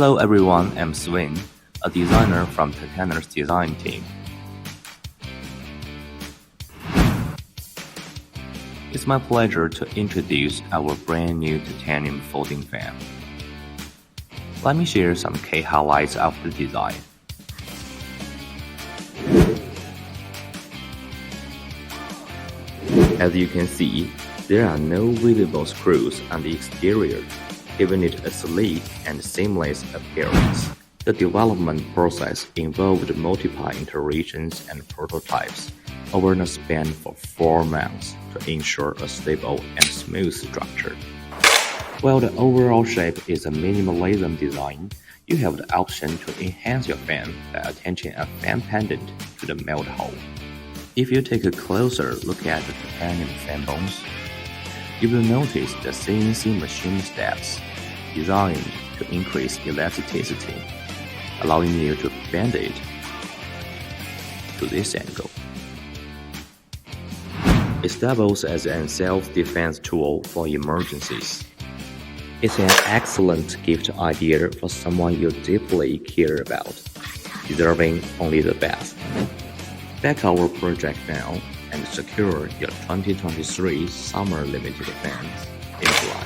Hello everyone, I'm Sven, a designer from Titanium's design team. It's my pleasure to introduce our brand new titanium folding fan. Let me share some key highlights of the design. As you can see, there are no visible screws on the exterior, giving it a sleek and seamless appearance. The development process involved multiple iterations and prototypes over a span of 4 months to ensure a stable and smooth structure. While the overall shape is a minimalism design, you have the option to enhance your fan by attaching a fan pendant to the melt hole. If you take a closer look at the titanium fan bones, you will notice the CNC machine steps designed to increase elasticity, allowing you to bend it to this angle. It doubles as a self-defense tool for emergencies. It's an excellent gift idea for someone you deeply care about, deserving only the best. Back our project now and secure your 2023 Summer Limited fans in July.